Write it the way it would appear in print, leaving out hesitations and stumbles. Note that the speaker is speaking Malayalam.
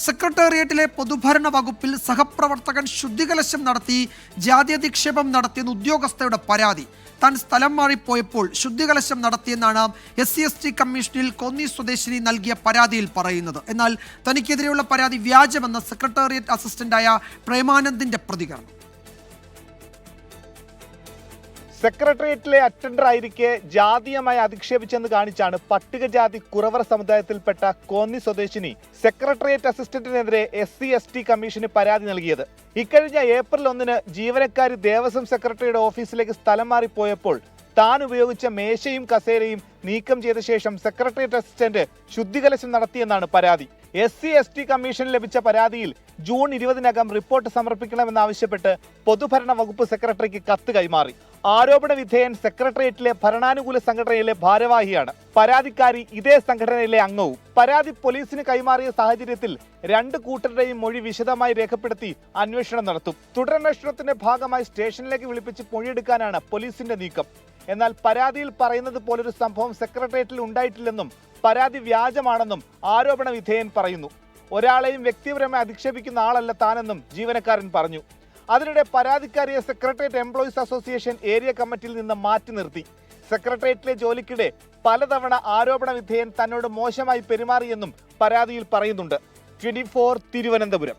സെക്രട്ടേറിയറ്റിലെ പൊതുഭരണ വകുപ്പിൽ സഹപ്രവർത്തകൻ ശുദ്ധികലശം നടത്തി ജാത്യധിക്ഷേപം നടത്തിയെന്ന് ഉദ്യോഗസ്ഥയുടെ പരാതി. താൻ സ്ഥലം മാറിപ്പോയപ്പോൾ ശുദ്ധികലശം നടത്തിയെന്നാണ് SC/ST കമ്മീഷനിൽ കോന്നി സ്വദേശിനി നൽകിയ പരാതിയിൽ പറയുന്നത്. എന്നാൽ തനിക്കെതിരെയുള്ള പരാതി വ്യാജമെന്ന് സെക്രട്ടേറിയറ്റ് അസിസ്റ്റന്റായ പ്രേമാനന്ദിന്റെ പ്രതികരണം. സെക്രട്ടേറിയറ്റിലെ അറ്റൻഡർ ആയിരിക്കെ ജാതീയമായി അധിക്ഷേപിച്ചെന്ന് കാണിച്ചാണ് പട്ടികജാതി കുറവർ സമുദായത്തിൽപ്പെട്ട കോന്നി സ്വദേശിനി സെക്രട്ടേറിയറ്റ് അസിസ്റ്റന്റിനെതിരെ SC/ST കമ്മീഷന് പരാതി നൽകിയത്. ഇക്കഴിഞ്ഞ ഏപ്രിൽ 1 ജീവനക്കാരി ദേവസ്വം സെക്രട്ടറിയുടെ ഓഫീസിലേക്ക് സ്ഥലം മാറിപ്പോയപ്പോൾ താൻ ഉപയോഗിച്ച മേശയും കസേരയും നീക്കം ചെയ്ത ശേഷം സെക്രട്ടേറിയറ്റ് അസിസ്റ്റന്റ് ശുദ്ധികലശം നടത്തിയെന്നാണ് പരാതി. SC/ST കമ്മീഷന് ലഭിച്ച പരാതിയിൽ ജൂൺ 20-നകം റിപ്പോർട്ട് സമർപ്പിക്കണമെന്നാവശ്യപ്പെട്ട് പൊതുഭരണ വകുപ്പ് സെക്രട്ടറിക്ക് കത്ത് കൈമാറി. ആരോപണ വിധേയൻ സെക്രട്ടേറിയറ്റിലെ ഭരണാനുകൂല സംഘടനയിലെ ഭാരവാഹിയാണ്. പരാതിക്കാരി ഇതേ സംഘടനയിലെ അംഗവും. പരാതി പോലീസിന് കൈമാറിയ സാഹചര്യത്തിൽ 2 കൂട്ടരുടെയും മൊഴി വിശദമായി രേഖപ്പെടുത്തി അന്വേഷണം നടത്തും. തുടരന്വേഷണത്തിന്റെ ഭാഗമായി സ്റ്റേഷനിലേക്ക് വിളിപ്പിച്ച് മൊഴിയെടുക്കാനാണ് പോലീസിന്റെ നീക്കം. എന്നാൽ പരാതിയിൽ പറയുന്നത് പോലൊരു സംഭവം സെക്രട്ടേറിയറ്റിൽ ഉണ്ടായിട്ടില്ലെന്നും പരാതി വ്യാജമാണെന്നും ആരോപണ വിധേയൻ പറയുന്നു. ഒരാളെയും വ്യക്തിപരമായി അധിക്ഷേപിക്കുന്ന ആളല്ല താനെന്നും ജീവനക്കാരൻ പറഞ്ഞു. അതിനിടെ പരാതിക്കാരിയെ സെക്രട്ടേറിയറ്റ് എംപ്ലോയീസ് അസോസിയേഷൻ ഏരിയ കമ്മിറ്റിയിൽ നിന്ന് മാറ്റി നിർത്തി. സെക്രട്ടേറിയറ്റിലെ ജോലിക്കിടെ പലതവണ ആരോപണ വിധേയൻ തന്നോട് മോശമായി പെരുമാറിയെന്നും പരാതിയിൽ പറയുന്നുണ്ട്. 24 തിരുവനന്തപുരം.